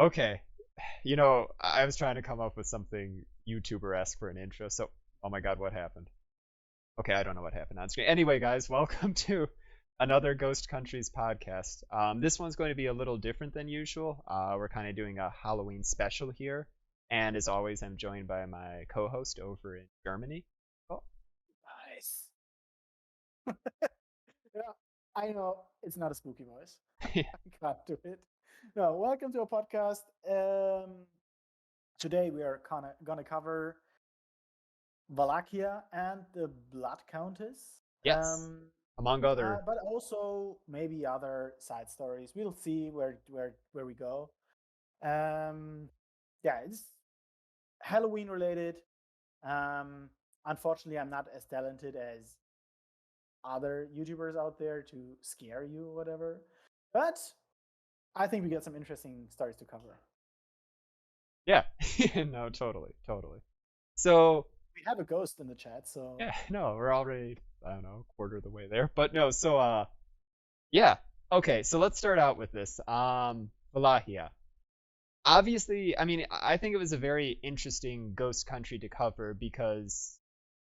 Okay. I was trying to come up with something YouTuber-esque for an intro, so oh my God, what happened? Okay, I don't know what happened on screen. Anyway, guys, welcome to another Ghost Countries podcast. This one's going to be a little different than usual. We're kind of doing a Halloween special here, and as always, I'm joined by my co-host over in Germany. Oh, Nice. Yeah, I know it's not a spooky voice. yeah. I can't do it. No, welcome to a podcast. Today we are gonna cover Wallachia and the Blood Countess. Yes, among other. But also maybe other side stories. We'll see where we go. Um, yeah, it's Halloween related. Um, Unfortunately, I'm not as talented as other YouTubers out there to scare you or whatever. But I think we got some interesting stories to cover. Yeah, no, totally, totally. So We have a ghost in the chat, so yeah, no, we're already, I don't know, quarter of the way there. But no, yeah. Okay, so let's start out with this. Wallachia. Obviously, I mean, I think it was a very interesting ghost country to cover because,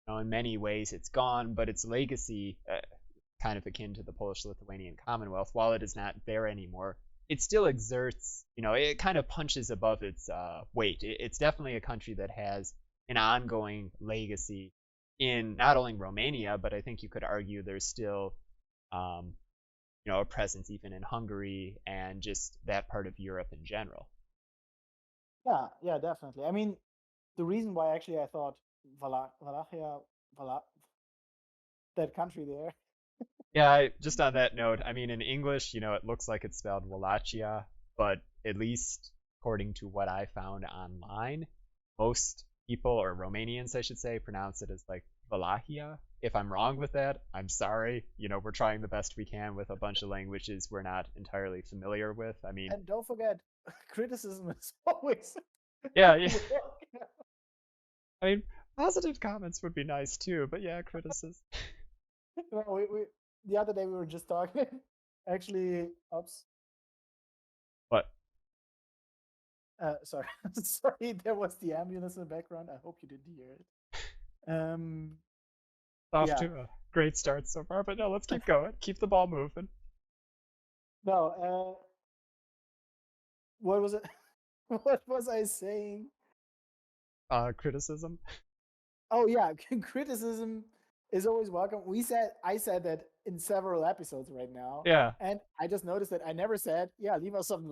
in many ways it's gone, but its legacy, kind of akin to the Polish-Lithuanian Commonwealth, while it is not there anymore, it still exerts, it kind of punches above its weight. It's definitely a country that has an ongoing legacy in not only Romania, but I think you could argue there's still, um, a presence even in Hungary and just that part of Europe in general. yeah, definitely. I mean, the reason why actually I thought Wallachia, Walla, that country there. Yeah, just on that note, I mean, in English, it looks like it's spelled Wallachia, but at least according to what I found online, most people, or Romanians, I should say, pronounce it as like Wallachia. If I'm wrong with that, I'm sorry. We're trying the best we can with a bunch of languages we're not entirely familiar with. I mean, And don't forget, criticism is always yeah, yeah. welcome. I mean, positive comments would be nice too, but yeah, criticism. No, the other day we were just talking. Actually, oops. But Sorry, sorry. There was the ambulance in the background. I hope you didn't hear it. off Yeah. to a great start so far. But no, let's keep going. Keep the ball moving. No. What was it? What was I saying? Criticism. Oh yeah, criticism is always welcome. I said that in several episodes right now, Yeah, and I just noticed that I never said, yeah, leave us some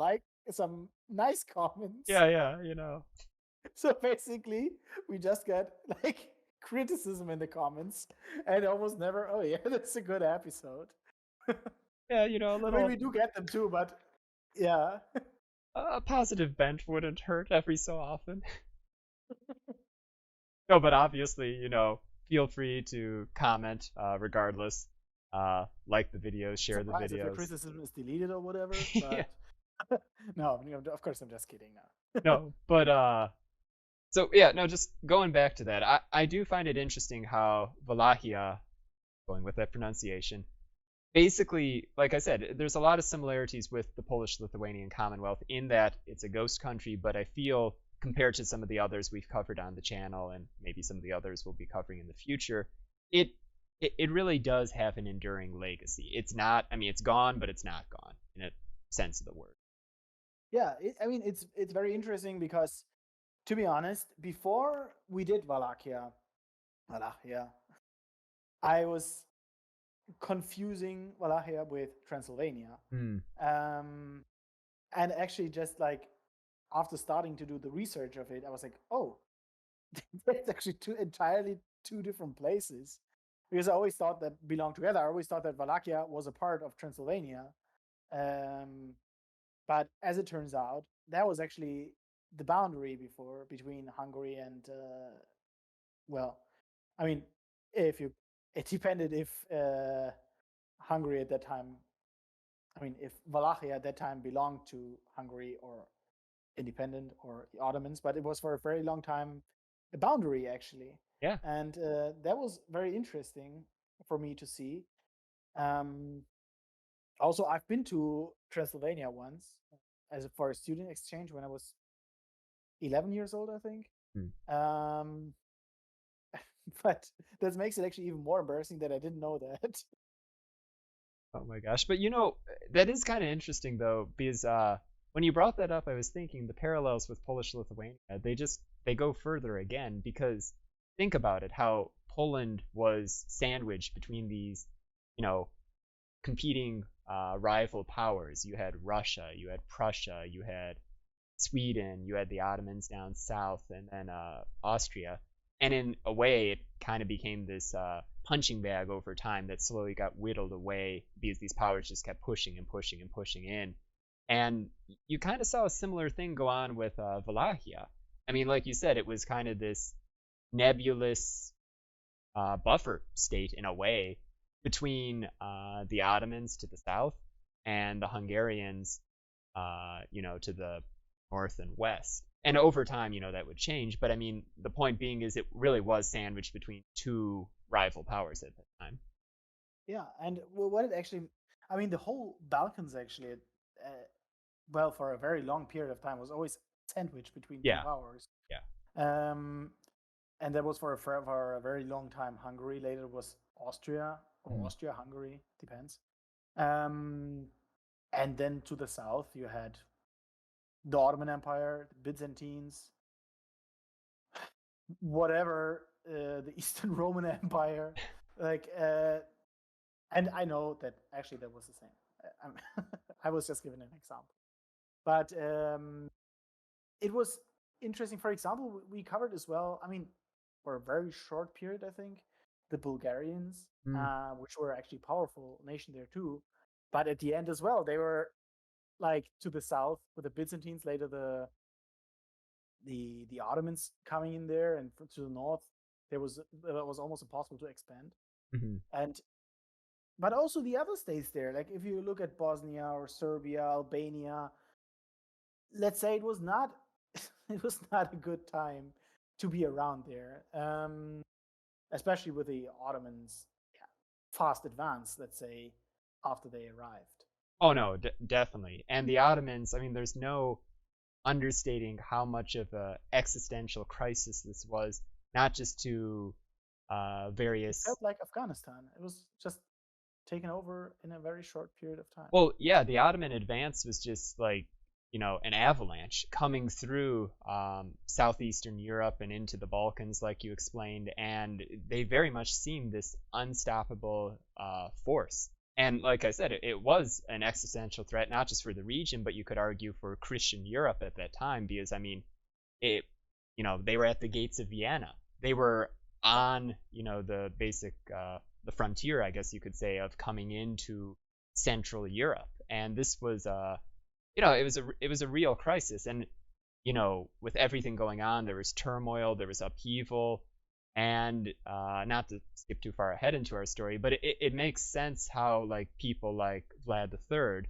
nice comments. yeah, yeah. So basically, we just got like criticism in the comments, and almost never. Oh yeah, that's a good episode. Yeah, a I mean, little we do get them too, but yeah, positive bent wouldn't hurt every so often. No, but obviously, feel free to comment regardless. Like the videos, share the surprised if your videos. criticism is deleted or whatever. Yeah, But no, of course, I'm just kidding now. no, but so yeah, no, just going back to that, I do find it interesting how Wallachia, going with that pronunciation, basically, like I said, there's a lot of similarities with the Polish-Lithuanian Commonwealth in that it's a ghost country, but I feel compared to some of the others we've covered on the channel and maybe some of the others we'll be covering in the future, it it really does have an enduring legacy. It's not, I mean, it's gone, but it's not gone in a sense of the word. Yeah, I mean, it's very interesting because, to be honest, before we did Wallachia, I was confusing Wallachia with Transylvania. Hmm. Um, and actually, just like after starting to do the research of it, I was like, oh, that's actually two different places. Because I always thought that belonged together. I always thought that Wallachia was a part of Transylvania. Um, but as it turns out, that was actually the boundary before between Hungary and well, I mean, if you it depended if Hungary at that time, I mean, if Wallachia at that time belonged to Hungary or independent or the Ottomans, but it was for a very long time a boundary actually, Yeah. and that was very interesting for me to see. Um, Also, I've been to Transylvania once. as for a student exchange when I was 11 years old, I think. Hmm. Um, but that makes it actually even more embarrassing that I didn't know that. Oh my gosh. But that is kind of interesting though, because when you brought that up, I was thinking the parallels with Polish Lithuania, they go further again because think about it, how Poland was sandwiched between these, you know, competing rival powers. You had Russia, you had Prussia, you had Sweden, you had the Ottomans down south, and then Austria. And in a way, it kind of became this punching bag over time that slowly got whittled away because these powers just kept pushing and pushing and pushing in. And you kind of saw a similar thing go on with Wallachia. I mean, like you said, it was kind of this nebulous buffer state in a way between the Ottomans to the south and the Hungarians, to the north and west. And over time, that would change. But I mean, the point being is it really was sandwiched between two rival powers at that time. Yeah, and what it actually, I mean, the whole Balkans actually, well, for a very long period of time, was always sandwiched between two Yeah, powers. yeah. Um, and that was for a very long time Hungary. Later it was Austria or Mhm. Austria-Hungary, depends. Um, and then to the south, you had the Ottoman Empire, the Byzantines, whatever, the Eastern Roman Empire, like, and I know that actually that was the same. I was just giving an example, but it was interesting. For example, we covered as well. I mean, for a very short period, I think, the Bulgarians, Mm. which were actually powerful nation there too, but at the end as well, they were like to the south with the Byzantines, later the Ottomans coming in there, and to the north, it was almost impossible to expand. Mhm. And but also the other states there, like if you look at Bosnia or Serbia, Albania, let's say it was not it was not a good time to be around there, especially with the Ottomans, yeah, fast advance, let's say, after they arrived. Oh no, definitely. And the Ottomans, I mean, there's no understating how much of a existential crisis this was, not just to It various. felt like Afghanistan. It was just taken over in a very short period of time. Well, yeah, the Ottoman advance was just like, an avalanche coming through southeastern Europe and into the Balkans, like you explained, and they very much seemed this unstoppable force. And like I said, it was an existential threat, not just for the region, but you could argue for Christian Europe at that time, because I mean, it, they were at the gates of Vienna. They were on, the basic, the frontier, I guess you could say, of coming into Central Europe. And this was, it was a real crisis. And, with everything going on, there was turmoil, there was upheaval. And not to skip too far ahead into our story, but it makes sense how like people like Vlad the Third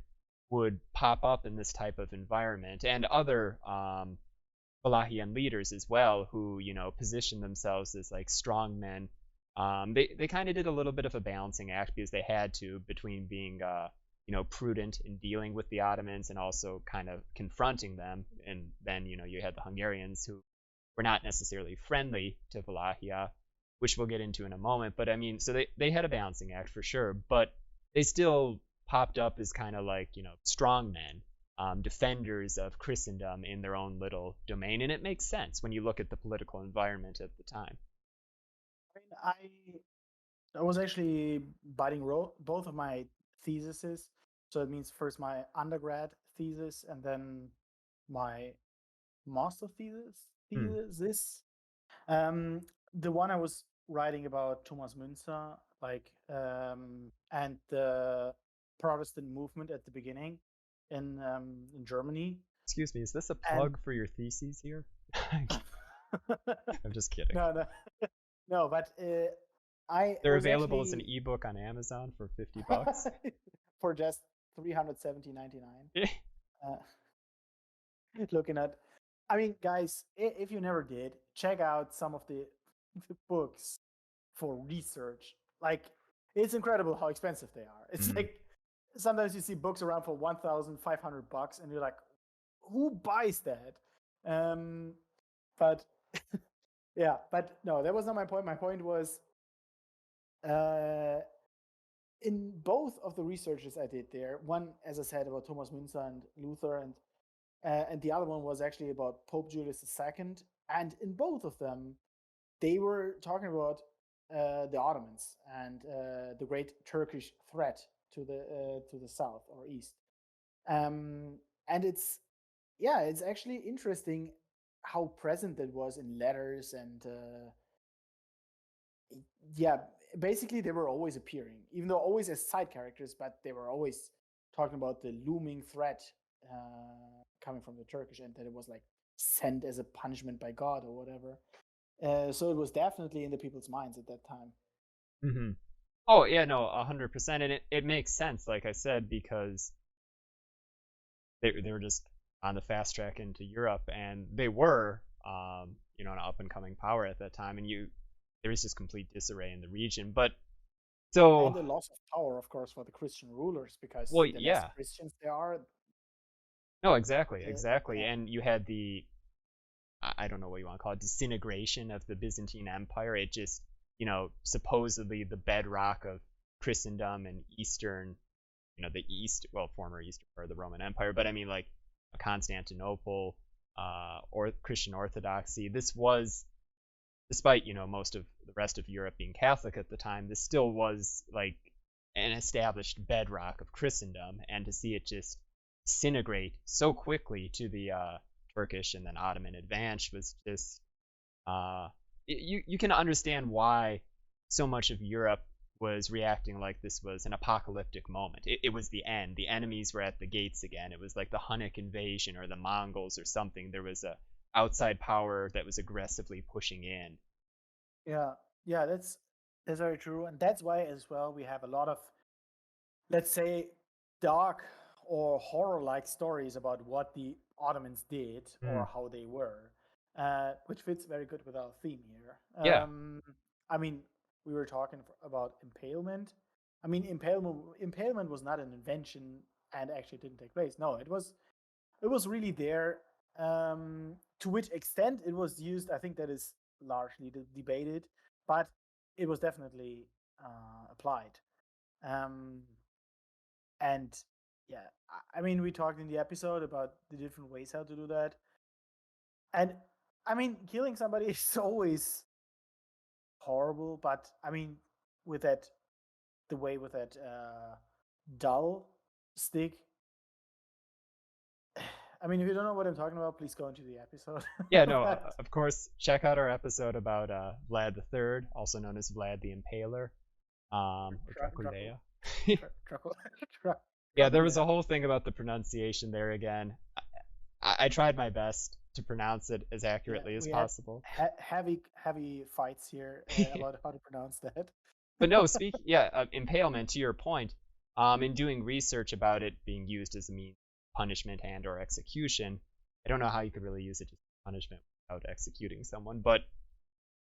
would pop up in this type of environment, and other Wallachian leaders as well, who position themselves as like strong men. They kind of did a little bit of a balancing act because they had to, between being prudent in dealing with the Ottomans and also kind of confronting them. And then you had the Hungarians, who were not necessarily friendly to Wallachia, which we'll get into in a moment. But I mean, so they had a balancing act for sure, but they still popped up as kind of like strong men, defenders of Christendom in their own little domain. And it makes sense when you look at the political environment at the time. I mean, I was actually biting both of my theses. So it means first my undergrad thesis and then my master thesis. Hmm. Thesis. Um, the one I was writing about Thomas Münzer, like, and the Protestant movement at the beginning in Germany, Excuse me, is this a and plug for your theses here? I'm just kidding. no, no, no, but I They're was available as an actually ebook on Amazon for $50. for just 370.99. Uh, looking at, I mean, guys, if you never did, check out some of the books for research. Like, it's incredible how expensive they are. It's Mhm. like sometimes you see books around for $1,500, and you're like, who buys that? But yeah, but no, that was not my point. My point was uh, in both of the researches I did there. One, as I said, about Thomas Münzer and Luther, and the other one was actually about Pope Julius II. And in both of them, they were talking about the Ottomans and the great Turkish threat to the south or east. And it's actually interesting how present that was in letters and yeah, basically they were always appearing, even though always as side characters, but they were always talking about the looming threat coming from the Turkish, and that it was like sent as a punishment by God or whatever. So it was definitely in the people's minds at that time. Hmm. Oh yeah, no, 100%, and it makes sense, like I said, because they were just on the fast track into Europe, and they were, an up and coming power at that time, and there was just complete disarray in the region. But And so, a loss of power, of course, for the Christian rulers, because well, the less yeah, Christians there are, no, exactly, the, exactly, yeah, and you had the I don't know what you want to call it, disintegration of the Byzantine Empire. It just, supposedly the bedrock of Christendom and Eastern, the East, well, former Eastern part of the Roman Empire, but I mean, like, Constantinople, or Christian Orthodoxy. This was, despite, most of the rest of Europe being Catholic at the time, this still was like an established bedrock of Christendom, and to see it just disintegrate so quickly to the Turkish and then Ottoman advance was just you can understand why so much of Europe was reacting like this was an apocalyptic moment. It was the end. The enemies were at the gates again. It was like the Hunnic invasion or the Mongols or something. There was a outside power that was aggressively pushing in. yeah, yeah. That's very true, and that's why as well we have a lot of, let's say, dark or horror-like stories about what the Ottomans did Mm. or how they were, which fits very good with our theme here. Yeah. I mean, we were talking about impalement. I mean, impalement was not an invention and actually didn't take place. No, it was really there. To which extent it was used, I think that is largely debated, but it was definitely applied. Um, and yeah, I mean, we talked in the episode about the different ways how to do that. And I mean, killing somebody is always horrible, but I mean, with that, the way with that dull stick. I mean, if you don't know what I'm talking about, please go into the episode. Yeah, no, But of course, check out our episode about Vlad the Third, also known as Vlad the Impaler, or Draco, Draculea. Draco, Yeah, there was a Dracula. whole thing about the pronunciation there again. I tried my best to pronounce it as Yeah, accurately as we had possible. heavy fights here about how to pronounce that. But no, yeah, impalement, to your point, in doing research about it being used as a means of punishment and or execution, I don't know how you could really use it as punishment without executing someone, but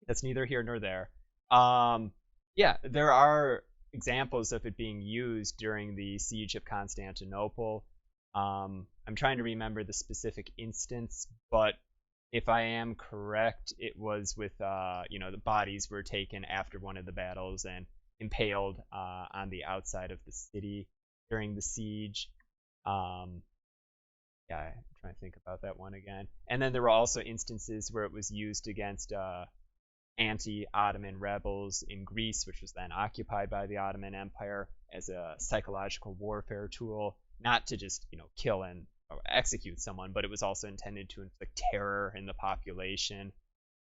that's neither here nor there. Yeah, there are examples of it being used during the siege of Constantinople. I'm trying to remember the specific instance, but if I am correct, it was with the bodies were taken after one of the battles and impaled on the outside of the city during the siege. Um, yeah, I'm trying to think about that one again. And then there were also instances where it was used against anti-Ottoman rebels in Greece, which was then occupied by the Ottoman Empire, as a psychological warfare tool, not to just kill and or execute someone, but it was also intended to inflict terror in the population.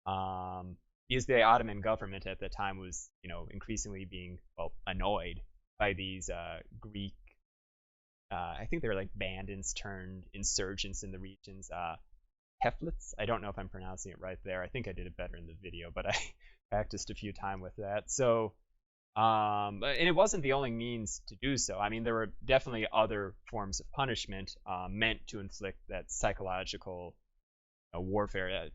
Because the Ottoman government at the time was increasingly being annoyed by these Greek. I think they were like bandits turned insurgents in the regions. Heflitz. I don't know if I'm pronouncing it right there. I think I did it better in the video, but I practiced a few times with that. So, and it wasn't the only means to do so. I mean, there were definitely other forms of punishment meant to inflict that psychological warfare,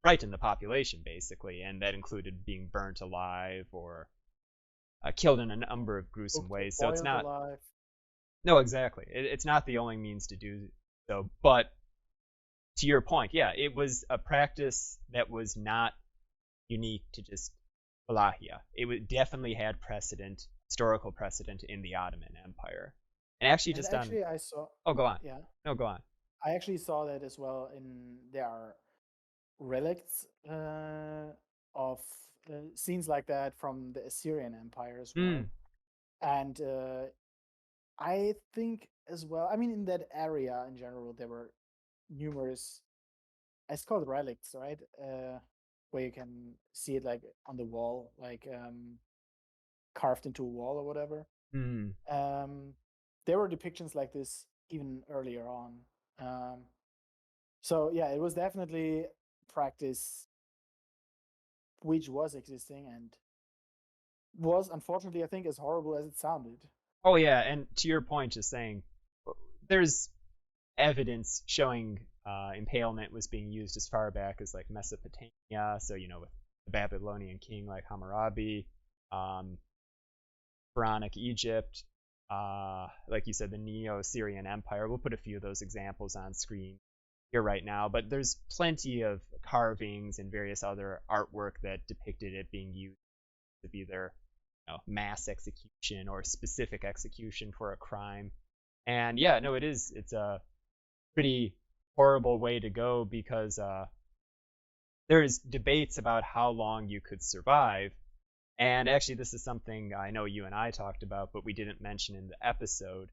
frighten the population, basically, and that included being burnt alive or killed in a number of gruesome ways. So it's Boiled not alive. No, exactly. It's not the only means to do so, but to your point, yeah, it was a practice that was not unique to just Wallachia. Definitely had precedent, historical precedent in the Ottoman Empire. And actually, And just on, actually, I saw, oh, go on. yeah, No, go on. I actually saw that as well. In there are relics of scenes like that from the Assyrian Empire as Hmm. well. And I think as well, I mean, in that area in general, there were numerous, it's called relics, right? Where you can see it like on the wall, like carved into a wall or whatever. Hmm. Um, there were depictions like this even earlier on. Um, so yeah, it was definitely practice which was existing and was unfortunately, I think, as horrible as it sounded. Oh, yeah. And to your point, just saying, there's evidence showing impalement was being used as far back as like Mesopotamia. So, with the Babylonian king like Hammurabi, um, Pharaonic Egypt, like you said, the Neo-Assyrian Empire. We'll put a few of those examples on screen here right now, but there's plenty of carvings and various other artwork that depicted it being used of either mass execution or specific execution for a crime. And yeah, no, it's a pretty horrible way to go because there's debates about how long you could survive. And actually, this is something I know you and I talked about, but we didn't mention in the episode.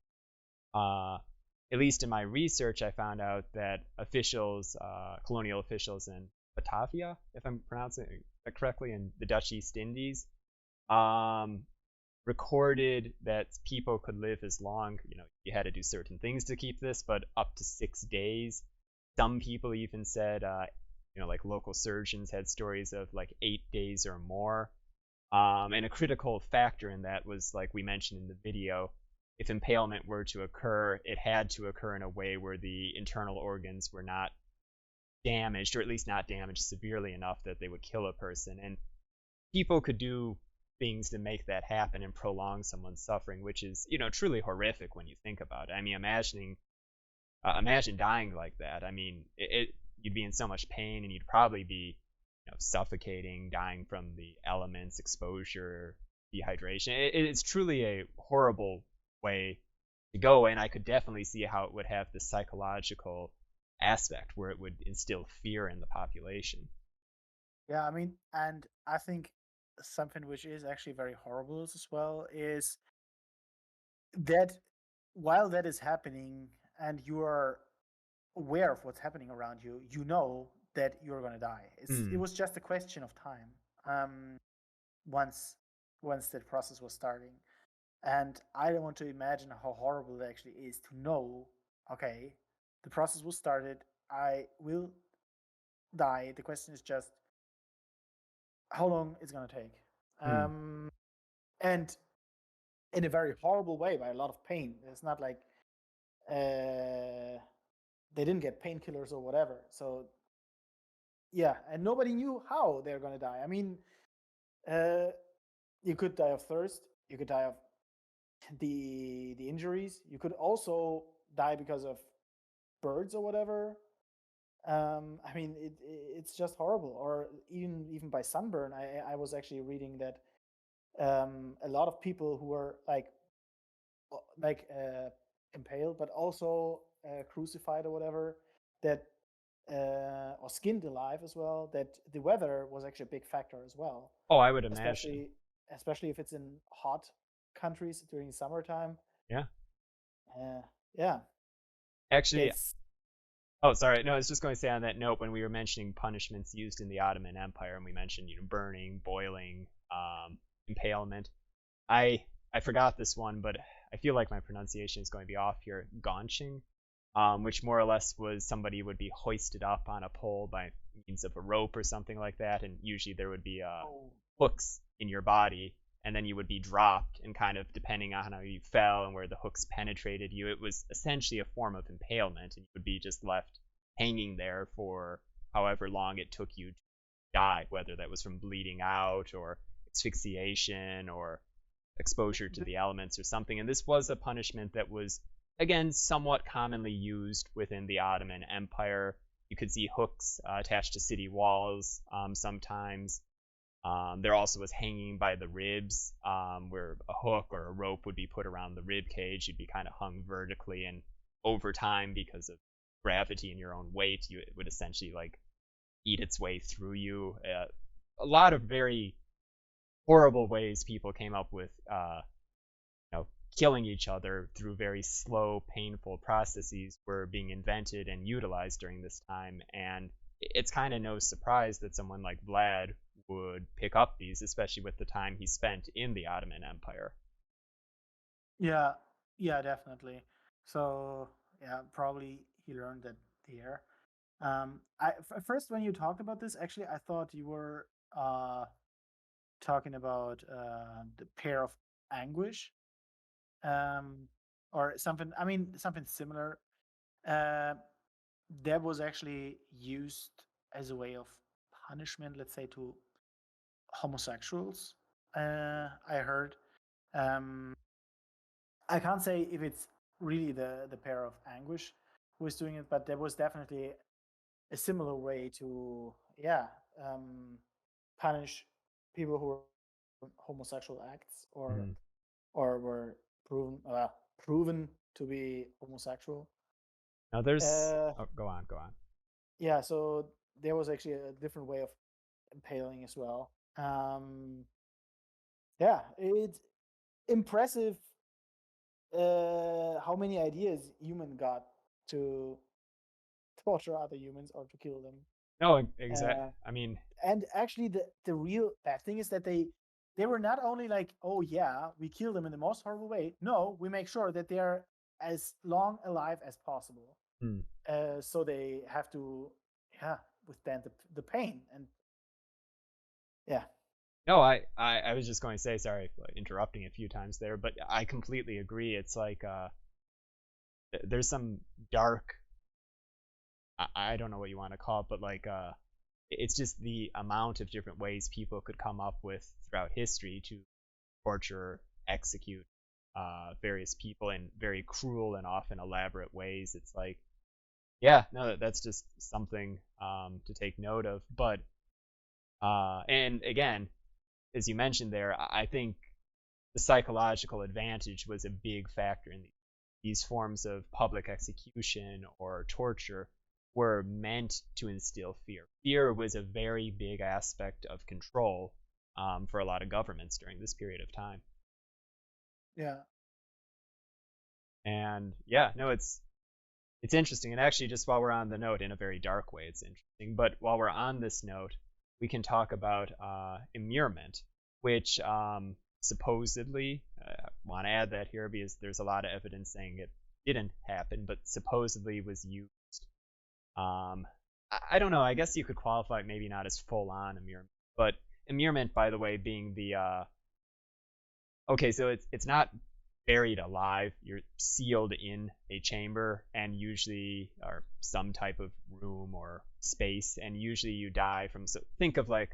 Uh, at least in my research, I found out that colonial officials in Batavia, if I'm pronouncing it correctly, in the Dutch East Indies, um, recorded that people could live as long, you had to do certain things to keep this, but up to 6 days. Some people even said, like local surgeons had stories of like 8 days or more. And a critical factor in that was, like we mentioned in the video, if impalement were to occur, it had to occur in a way where the internal organs were not damaged, or at least not damaged severely enough that they would kill a person. And people could do things to make that happen and prolong someone's suffering, which is, truly horrific when you think about it. I mean, imagine dying like that. I mean, you'd be in so much pain, and you'd probably be, suffocating, dying from the elements, exposure, dehydration. It's truly a horrible way to go, and I could definitely see how it would have the psychological aspect where it would instill fear in the population. Yeah, I mean, and I think something which is actually very horrible as well is that while that is happening and you are aware of what's happening around you, you know that you're going to die. It Hmm. was just a question of time. Once once that process was starting, and I don't want to imagine how horrible it actually is to know, okay, the process was started. I will die. The question is just how long it's going to take. Hmm. And in a very horrible way, by a lot of pain. It's not like uh, they didn't get painkillers or whatever. So yeah, and nobody knew how they're going to die. I mean, uh, you could die of thirst. You could die of the injuries. You could also die because of birds or whatever. I mean, it's just horrible. Or even by sunburn. I was actually reading that a lot of people who were impaled, but also crucified or whatever, that or skinned alive as well. That the weather was actually a big factor as well, Oh, I would imagine. especially especially if it's in hot countries during summertime. Yeah. Yeah, Actually, it's oh, sorry. No, I was just going to say on that note, when we were mentioning punishments used in the Ottoman Empire, and we mentioned, burning, boiling, impalement. I forgot this one, but I feel like my pronunciation is going to be off here. Gaunching, which more or less was somebody would be hoisted up on a pole by means of a rope or something like that, and usually there would be oh hooks in your body, and then you would be dropped, and kind of depending on how you fell and where the hooks penetrated you, it was essentially a form of impalement, and you would be just left hanging there for however long it took you to die, whether that was from bleeding out or asphyxiation or exposure to the elements or something. And this was a punishment that was, again, somewhat commonly used within the Ottoman Empire. You could see hooks attached to city walls sometimes. There also was hanging by the ribs, where a hook or a rope would be put around the rib cage. You'd be kind of hung vertically, and over time, because of gravity and your own weight, it would essentially like eat its way through you. A lot of very horrible ways people came up with, killing each other through very slow, painful processes were being invented and utilized during this time. And it's kind of no surprise that someone like Vlad would pick up these, especially with the time he spent in the Ottoman Empire. Yeah, yeah, definitely. So yeah, probably he learned that there. First when you talked about this, actually, I thought you were talking about the pair of anguish, um, or something. I mean, something similar. Uh, that was actually used as a way of punishment, let's say, to homosexuals. I heard. Um, I can't say if it's really the pair of anguish who is doing it, but there was definitely a similar way to, yeah, um, punish people who were homosexual acts, Mm. or were proven to be homosexual. Now there's, Uh, oh, go on, go on. yeah, so there was actually a different way of impaling as well. Yeah, it's impressive how many ideas human got to torture other humans or to kill them. No, exact. Uh, I mean, and actually, the real bad thing is that they were not only like, oh yeah, we kill them in the most horrible way. No, we make sure that they are as long alive as possible. hmm. So they have to, yeah, withstand the pain. And yeah, No, I was just going to say, sorry for interrupting a few times there, but I completely agree. It's like there's some dark, I don't know what you want to call it, but like it's just the amount of different ways people could come up with throughout history to torture, execute various people in very cruel and often elaborate ways. It's like, yeah, no, that's just something to take note of. But and again, as you mentioned there, I think the psychological advantage was a big factor in these forms of public execution or torture were meant to instill fear. Fear was a very big aspect of control for a lot of governments during this period of time. yeah, And yeah, no, it's interesting. And actually, just while we're on the note, in a very dark way, it's interesting. But while we're on this note, we can talk about immurement, which supposedly, I want to add that here because there's a lot of evidence saying it didn't happen, but supposedly was used. I don't know. I guess you could qualify it maybe not as full on immurement, but immurement, by the way, being the okay, so it's not buried alive. You're sealed in a chamber and usually or some type of room or space, and usually you die from, so think of like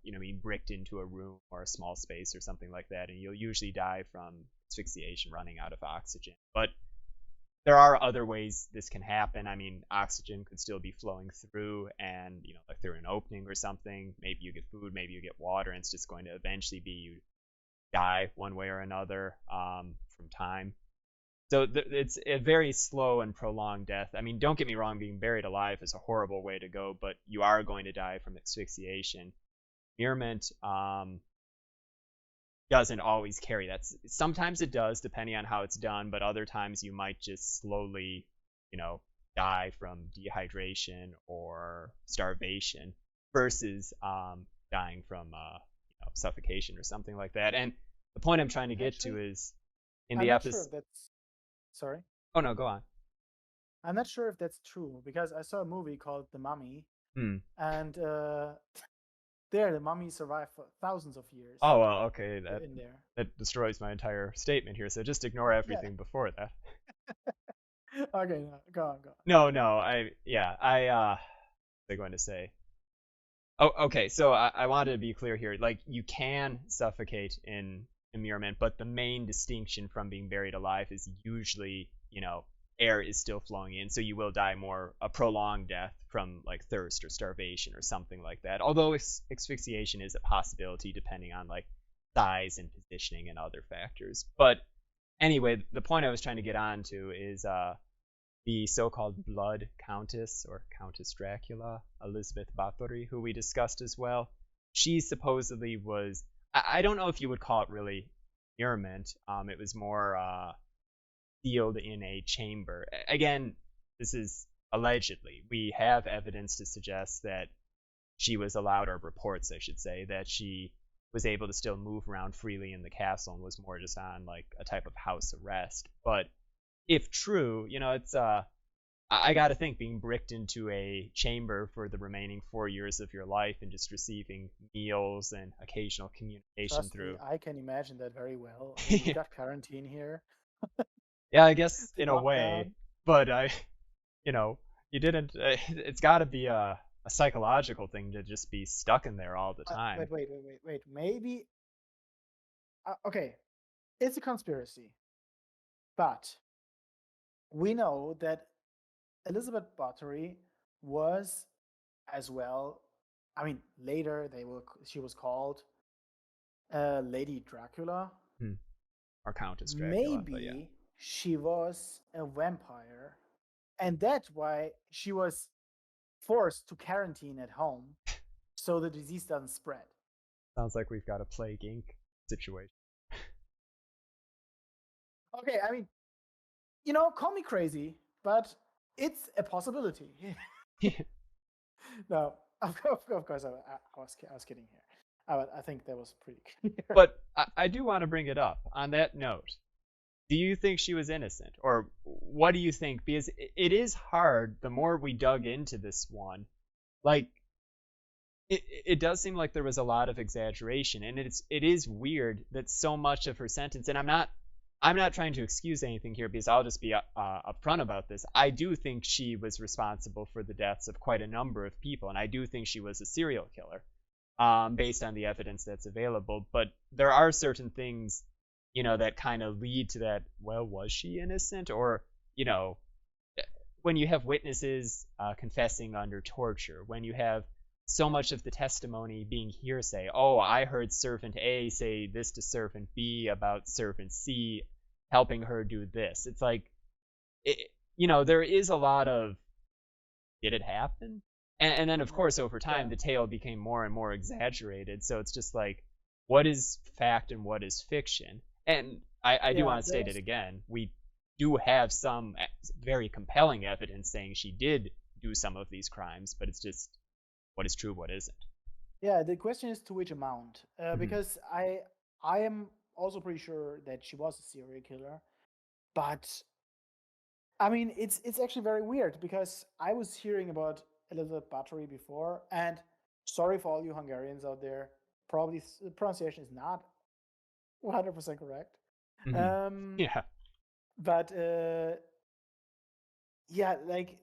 being bricked into a room or a small space or something like that, and you'll usually die from asphyxiation, running out of oxygen. But there are other ways this can happen. I mean, oxygen could still be flowing through, and like through an opening or something. Maybe you get food, maybe you get water, and it's just going to eventually be you die one way or another from time. So it's a very slow and prolonged death. I mean, don't get me wrong, being buried alive is a horrible way to go, but you are going to die from asphyxiation. Immurement doesn't always carry that. Sometimes it does, depending on how it's done, but other times you might just slowly, die from dehydration or starvation versus dying from suffocation or something like that. And the point I'm trying to get to actually, is in I'm the not sure episode. if that's sorry. Oh no, go on. I'm not sure if that's true because I saw a movie called The Mummy, Hmm. and there the mummy survived for thousands of years Oh well, okay. That in there. that destroys my entire statement here. So just ignore Yeah. everything before that. Okay, no, go on, go on. No, no. What was I going to say? Oh, okay. So I wanted to be clear here. Like, you can suffocate in immurement, but the main distinction from being buried alive is usually, air is still flowing in, so you will die more a prolonged death from like thirst or starvation or something like that. Although asphyxiation is a possibility depending on like size and positioning and other factors. But anyway, the point I was trying to get on to is the so-called Blood Countess or Countess Dracula, Elizabeth Bathory, who we discussed as well. She supposedly was, I don't know if you would call it really immurement. It was more sealed in a chamber. Again, this is allegedly. We have evidence to suggest that she was allowed, or reports, I should say, that she was able to still move around freely in the castle and was more just on like a type of house arrest. But if true, it's I got to think being bricked into a chamber for the remaining 4 years of your life and just receiving meals and occasional communication Trust me, through. I can imagine that very well. I mean, we got quarantine here, Yeah, I guess in a way, lockdown. but you know, you didn't. It's got to be a psychological thing to just be stuck in there all the time. Wait. Maybe okay, it's a conspiracy, but we know that Elizabeth Bathory was as well. I mean, later she was called Lady Dracula. Hmm. Or Countess Dracula, but yeah, Maybe she was a vampire, and that's why she was forced to quarantine at home so the disease doesn't spread. sounds like we've got a Plague Inc. situation. Okay, I mean, call me crazy, but it's a possibility. No, of course, I was kidding here. I think that was pretty clear. But I do want to bring it up on that note. Do you think she was innocent? Or what do you think? Because it is hard the more we dug into this one. Like, it does seem like there was a lot of exaggeration, and it is weird that so much of her sentence, and I'm not trying to excuse anything here because I'll just be upfront about this. I do think she was responsible for the deaths of quite a number of people, and I do think she was a serial killer, based on the evidence that's available. But there are certain things, that kind of lead to that. Well, was she innocent? Or, you know, when you have witnesses confessing under torture, when you have so much of the testimony being hearsay. Oh, I heard Servant A say this to Servant B about Servant C helping her do this. It's like, it, there is a lot of, did it happen? And then, of course, over time, Yeah, the tale became more and more exaggerated. So it's just like, what is fact and what is fiction? And I do yeah. want to state it again. We do have some very compelling evidence saying she did do some of these crimes, but it's just what is true, what isn't. Yeah, the question is to which amount? Hmm. Because I am also pretty sure that she was a serial killer, but I mean it's actually very weird because I was hearing about Elizabeth Bathory before, and sorry for all you Hungarians out there, probably the pronunciation is not 100% correct. Hmm. Um, Yeah, but yeah, like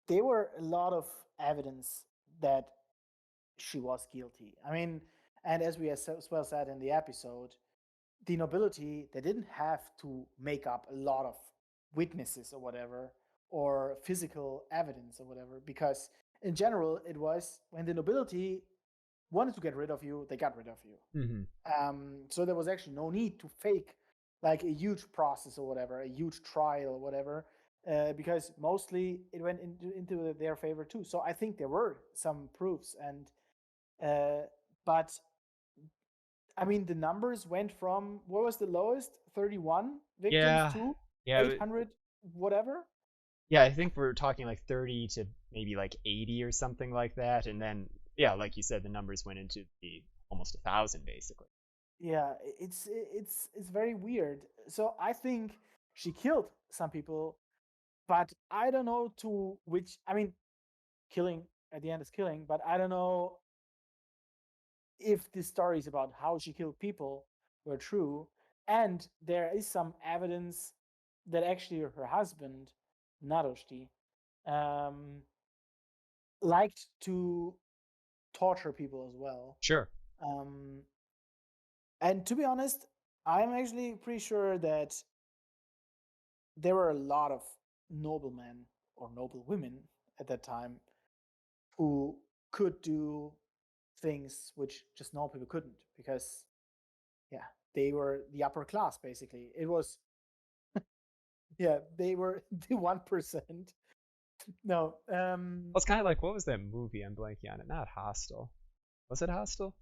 there were a lot of evidence that she was guilty. I mean, and as we as well said in the episode, the nobility they didn't have to make up a lot of witnesses or whatever or physical evidence or whatever because in general it was when the nobility wanted to get rid of you, they got rid of you. hmm, So there was actually no need to fake like a huge process or whatever, a huge trial or whatever, because mostly it went into their favor too. So I think there were some proofs, and but I mean the numbers went from what was the lowest 31 victims yeah, to yeah, 800 whatever. yeah. I think we're talking like 30 to maybe like 80 or something like that, and then yeah, like you said, the numbers went into the almost 1,000 basically. Yeah, it's very weird. So I think she killed some people, but I don't know to which. I mean, killing at the end is killing, but I don't know if the stories about how she killed people were true. And there is some evidence that actually her husband, Naroshti, um, liked to torture people as well. Sure. Um, and to be honest, I'm actually pretty sure that there were a lot of noblemen or noble women at that time who could do things which just normal people couldn't because, yeah, they were the upper class basically. It was, yeah, they were the 1%. No, Well, it's kind of like, what was that movie? I'm blanking on it. Not Hostel. Was it Hostel?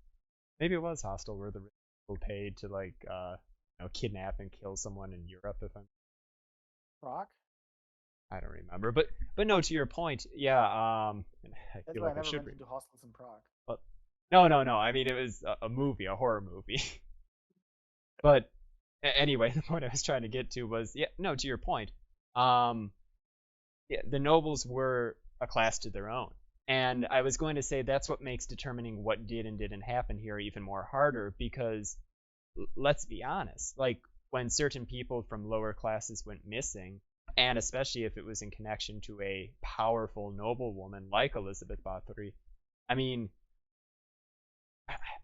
Maybe it was Hostel, where the rich people paid to like kidnap and kill someone in Europe. If rock. I don't remember, but no, to your point, yeah. And I That's feel why I like I never should went read. into hostels in Prague. But no, no, no. I mean, it was a movie, a horror movie. But anyway, the point I was trying to get to was, yeah, no, to your point. Um, yeah, the nobles were a class to their own. And I was going to say that's what makes determining what did and didn't happen here even more harder because let's be honest, like when certain people from lower classes went missing, and especially if it was in connection to a powerful noblewoman like Elizabeth Bathory, I mean,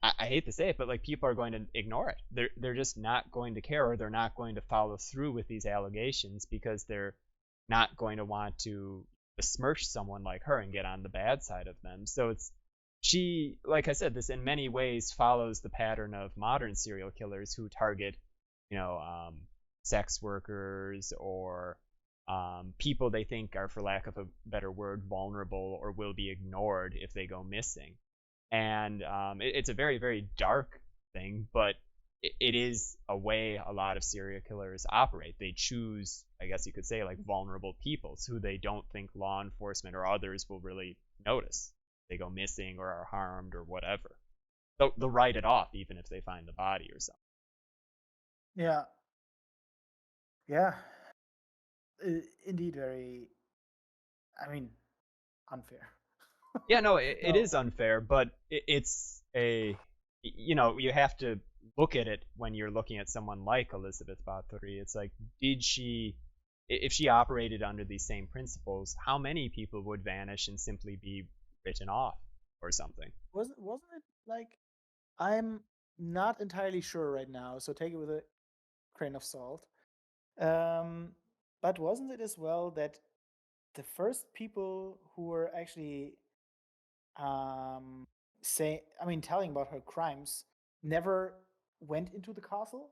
I hate to say it, but like people are going to ignore it. They're just not going to care, or they're not going to follow through with these allegations because they're not going to want to besmirch someone like her and get on the bad side of them. So it's she, like I said, this in many ways follows the pattern of modern serial killers who target, you know, sex workers or people they think are, for lack of a better word, vulnerable or will be ignored if they go missing. And it's a very, very dark thing, but it is a way a lot of serial killers operate. They choose, I guess you could say, like vulnerable people who they don't think law enforcement or others will really notice. They go missing or are harmed or whatever. They'll write it off even if they find the body or something. Yeah, yeah, indeed, very. I mean, unfair. Yeah, no, it No, is unfair, but it's a, you have to look at it when you're looking at someone like Elizabeth Bathory. It's like, did she, if she operated under these same principles, how many people would vanish and simply be written off or something? wasn't it like I'm not entirely sure right now, so take it with a grain of salt. Um, but wasn't it as well that the first people who were actually um telling about her crimes never went into the castle?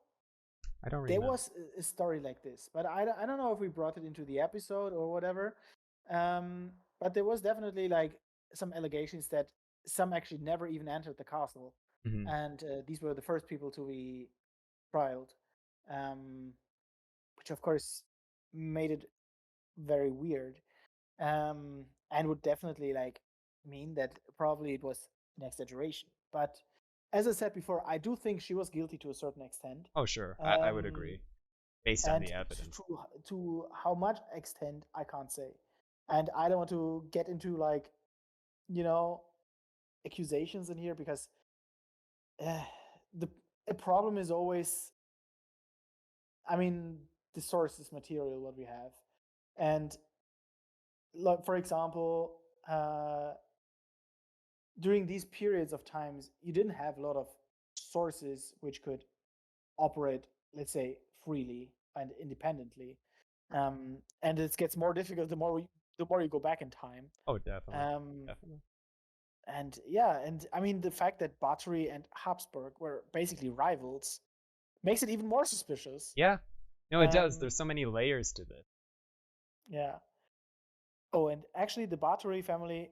I don't There remember. was a story like this, but I don't know if we brought it into the episode or whatever. But there was definitely like some allegations that some actually never even entered the castle, Hmm. and these were the first people to be trialed, um, which of course made it very weird, and would definitely like mean that probably it was an exaggeration. But as I said before, I do think she was guilty to a certain extent. Oh, sure, I would Um, agree based on and the evidence. to how much extent I can't say, and I don't want to get into like you know accusations in here because uh, the problem is always, I mean, the source is material what we have, and like for example, during these periods of times you didn't have a lot of sources which could operate, let's say, freely and independently. And it gets more difficult the more you go back in time. Oh, definitely, Um, definitely. and yeah, and I mean the fact that Báthory and Habsburg were basically rivals makes it even more suspicious. Yeah, no, it does. Um, There's so many layers to this. yeah. Oh, and actually, the Báthory family.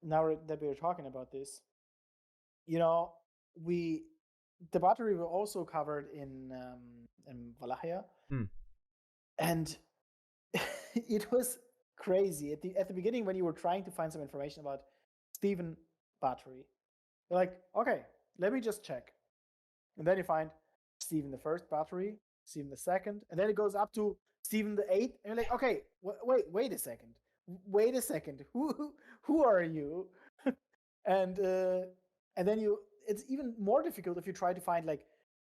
Now that we're talking about this, you know, we the Báthory were also covered in Wallachia, Hmm. and it was crazy at the beginning when you were trying to find some information about Stephen Bathory. You're like, okay, let me just check, and then you find Stephen the First Bathory, Stephen the Second, and then it goes up to Stephen the Eighth, and you're like, okay, wait a second, who are you? and uh, and then it's even more difficult if you try to find like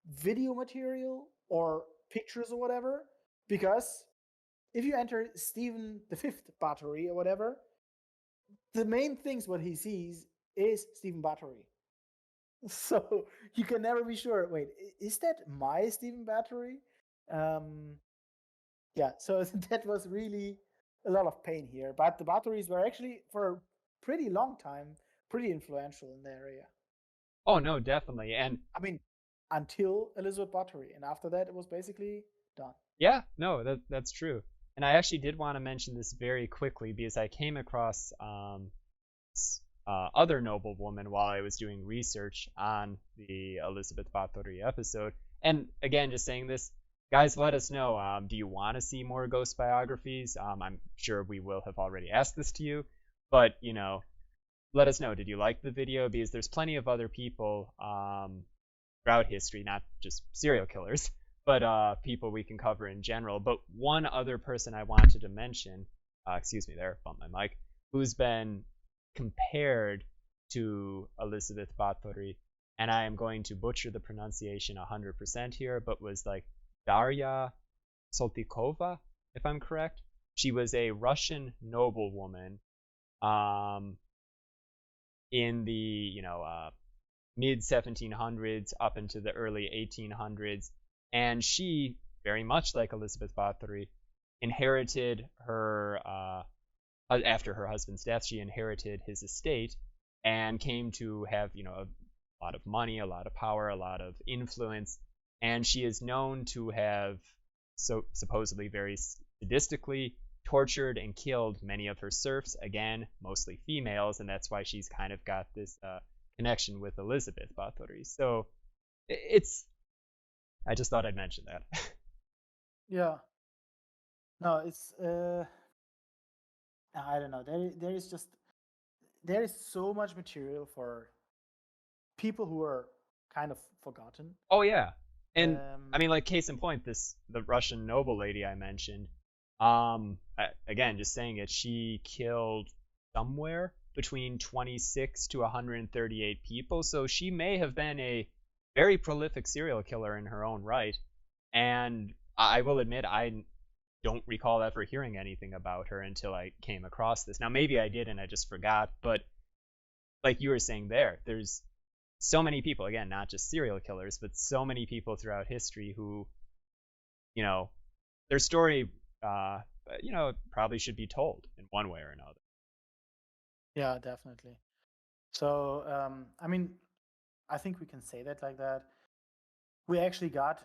video material or pictures or whatever, because if you enter Stephen the Fifth Battery or whatever, the main things what he sees is Stephen Battery. So you can never be sure. Wait, is that my Stephen Bathory? Um, yeah, so that was really a lot of pain here. But the Bathories were actually, for a pretty long time, pretty influential in the area. Oh no, definitely. And I mean, until Elizabeth Bathory. And after that, it was basically done. yeah, no, that's true. And I actually did want to mention this very quickly because I came across other noblewoman while I was doing research on the Elizabeth Bathory episode. And again, just saying this, guys, let us know. Do you want to see more ghost biographies? I'm sure we will have already asked this to you, but let us know. Did you like the video? Because there's plenty of other people throughout history, not just serial killers, but people we can cover in general. But one other person I wanted to mention, excuse me, there, bumped my mic, who's been compared to Elizabeth Bathory, and I am going to butcher the pronunciation 100% here, but was like Darya Soltikova, if I'm correct. She was a Russian noblewoman in the mid 1700s up into the early 1800s, and she, very much like Elizabeth Bathory, inherited her after her husband's death. She inherited his estate and came to have a lot of money, a lot of power, a lot of influence, and she is known to have supposedly very sadistically tortured and killed many of her serfs, again mostly females, and that's why she's kind of got this connection with Elizabeth Bathory. So I just thought I'd mention that. Yeah. No, it's I don't know. There is so much material for people who are kind of forgotten. Oh yeah, and I mean, like, case in point, the Russian noble lady I mentioned. Again, just saying it, she killed somewhere between 26 to 138 people, so she may have been a very prolific serial killer in her own right. And I will admit, I don't recall ever hearing anything about her until I came across this. Now, maybe I did and I just forgot, but like you were saying there's so many people, again, not just serial killers, but so many people throughout history who, their story, probably should be told in one way or another. Yeah, definitely. So, I mean, I think we can say that like that. We actually got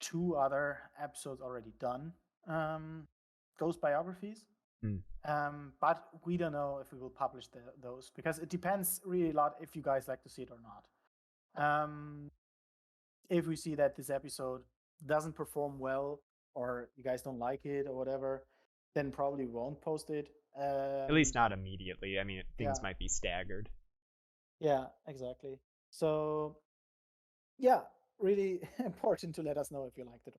2 other episodes already done, ghost biographies. But we don't know if we will publish those, because it depends really a lot if you guys like to see it or not. If we see that this episode doesn't perform well, or you guys don't like it or whatever, then probably won't post it. At least not immediately. I mean, things might be staggered. Yeah, exactly. So, yeah, really important to let us know if you liked it.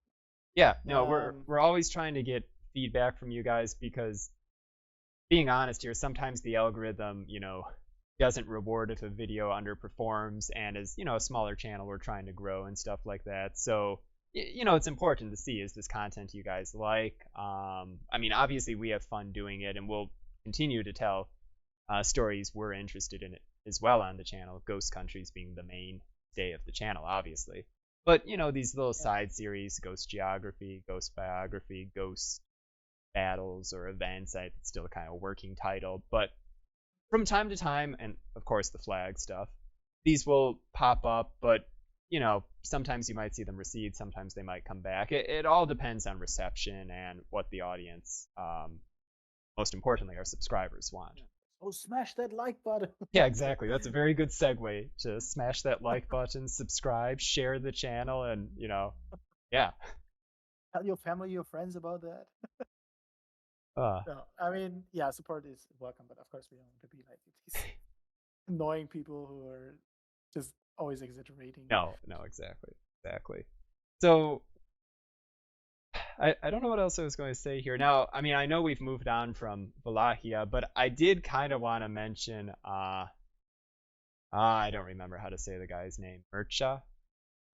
Yeah, no, we're always trying to get feedback from you guys, because being honest here, sometimes the algorithm, doesn't reward if a video underperforms, and as, a smaller channel, we're trying to grow and stuff like that. So, it's important to see, is this content you guys like? I mean, obviously we have fun doing it, and we'll continue to tell stories we're interested in it as well on the channel, ghost countries being the mainstay of the channel, obviously. But, these little side series, ghost geography, ghost biography, ghost battles or events, it's still kind of a working title, but from time to time, and of course the flag stuff, these will pop up, but sometimes you might see them recede, sometimes they might come back. It all depends on reception and what the audience, most importantly, our subscribers want. Oh, smash that like button. Yeah, exactly. That's a very good segue to smash that like button, subscribe, share the channel, and yeah. Tell your family, your friends about that. No, I mean, yeah, support is welcome, but of course we don't want to be like these annoying people who are just always exaggerating. No, exactly. So I don't know what else I was going to say here. Now, I mean, I know we've moved on from Wallachia, but I did kind of want to mention I don't remember how to say the guy's name. Mircea.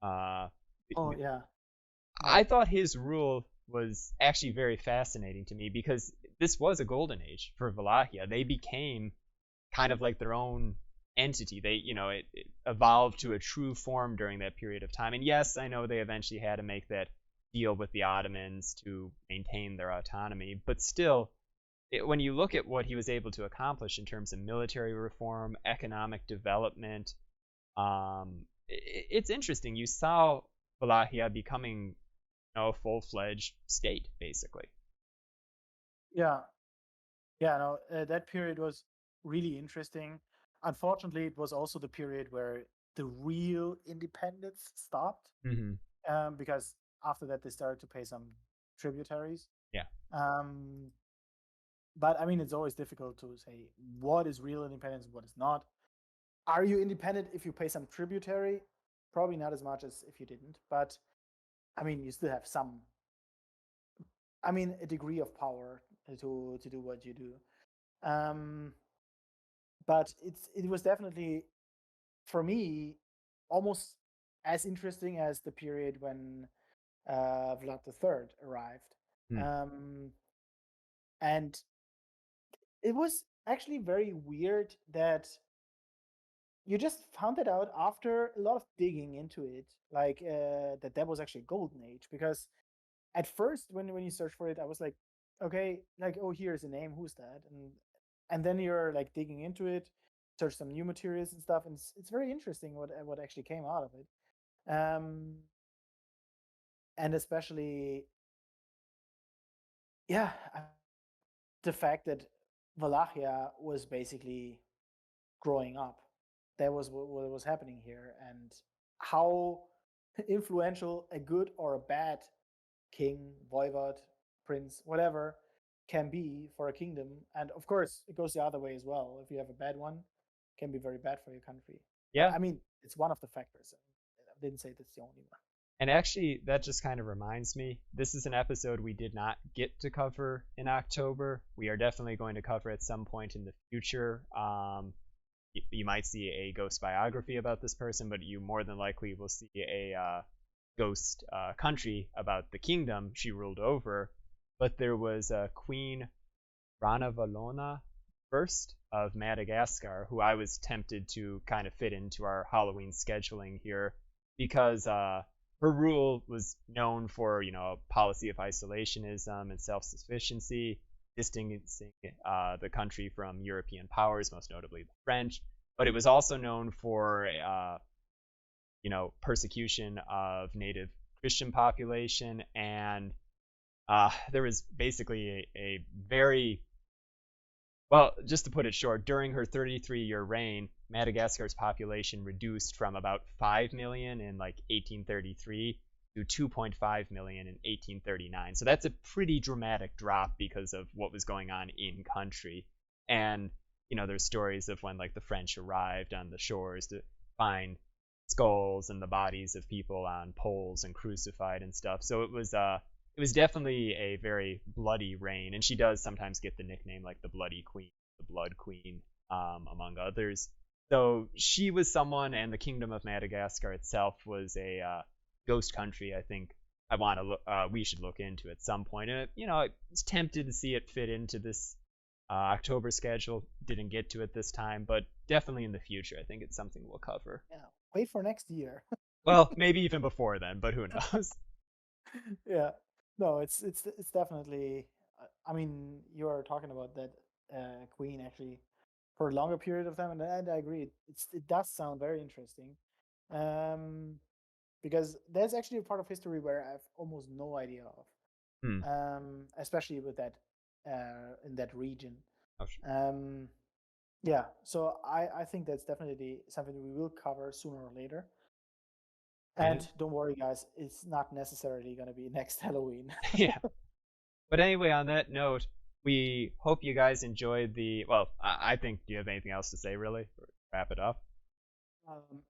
Oh yeah. I thought his rule was actually very fascinating to me, because this was a golden age for Wallachia. They became kind of like their own entity. It evolved to a true form during that period of time. And yes, I know they eventually had to make that deal with the Ottomans to maintain their autonomy, but still, when you look at what he was able to accomplish in terms of military reform, economic development, it's interesting. You saw Wallachia becoming a full-fledged state, basically. Yeah, yeah. No, that period was really interesting. Unfortunately, it was also the period where the real independence stopped, Mm-hmm. because after that they started to pay some tributaries. Yeah. Um, but I mean, it's always difficult to say what is real independence and what is not. Are you independent if you pay some tributary? Probably not as much as if you didn't, but I mean, you still have some. I mean, a degree of power to do what you do. Um, but it was definitely for me almost as interesting as the period when Vlad the Third arrived, Hmm. um, and it was actually very weird that you just found it out after a lot of digging into it, like that was actually a golden age. Because at first, when you search for it, I was like, okay, like, oh, here's a name, who's that? And then you're like digging into it, search some new materials and stuff, and it's very interesting what actually came out of it. And especially, yeah, the fact that Wallachia was basically growing up. That was what was happening here, and how influential a good or a bad king, voivod, prince, whatever, can be for a kingdom. And of course, it goes the other way as well. If you have a bad one, it can be very bad for your country. But Yeah. I mean, it's one of the factors. I didn't say that's the only one. And actually, that just kind of reminds me, this is an episode we did not get to cover in October. We are definitely going to cover at some point in the future. You might see a ghost biography about this person, but you more than likely will see a ghost country about the kingdom she ruled over. But there was Queen Ranavalona first of Madagascar, who I was tempted to kind of fit into our Halloween scheduling here because her rule was known for, a policy of isolationism and self-sufficiency, distancing the country from European powers, most notably the French. But it was also known for, persecution of native Christian population, and there was basically a very well, just to put it short, during her 33-year reign, Madagascar's population reduced from about 5 million in like 1833 to 2.5 million in 1839. So that's a pretty dramatic drop because of what was going on in country. And, there's stories of when like the French arrived on the shores to find skulls and the bodies of people on poles and crucified and stuff. So it was definitely a very bloody reign, and she does sometimes get the nickname like the Bloody Queen, the Blood Queen, among others. So she was someone, and the Kingdom of Madagascar itself was a ghost country. I think we should look into at some point. And I was tempted to see it fit into this October schedule. Didn't get to it this time, but definitely in the future, I think it's something we'll cover. Yeah, wait for next year. Well, maybe even before then, but who knows? Yeah, no, it's definitely. I mean, you are talking about that queen actually for a longer period of time, and I agree. It does sound very interesting, um, because there's actually a part of history where I have almost no idea of, Hmm. especially with that in that region. Oh, sure. Um, yeah, so I think that's definitely something we will cover sooner or later. And And don't worry, guys, it's not necessarily going to be next Halloween. yeah. But anyway, on that note, we hope you guys enjoyed the. Well, I think. Do you have anything else to say, really? Or wrap it up? Um,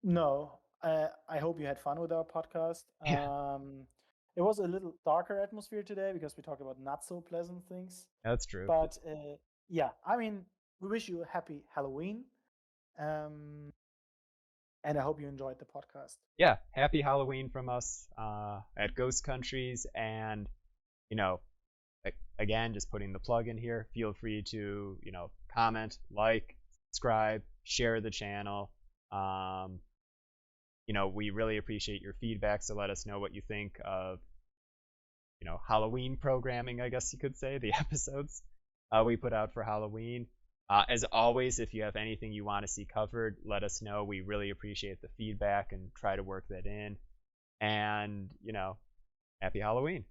no, I hope you had fun with our podcast. Yeah, It was a little darker atmosphere today because we talked about not so pleasant things. that's true. But yeah, I mean, we wish you a happy Halloween. Um, and I hope you enjoyed the podcast. Yeah, happy Halloween from us at Ghost Countries, and you know, again, just putting the plug in here. Feel free to comment, like, subscribe, share the channel. Um, we really appreciate your feedback, so let us know what you think of, Halloween programming, I guess you could say, the episodes we put out for Halloween. As always, if you have anything you want to see covered, let us know. We really appreciate the feedback and try to work that in. And, happy Halloween.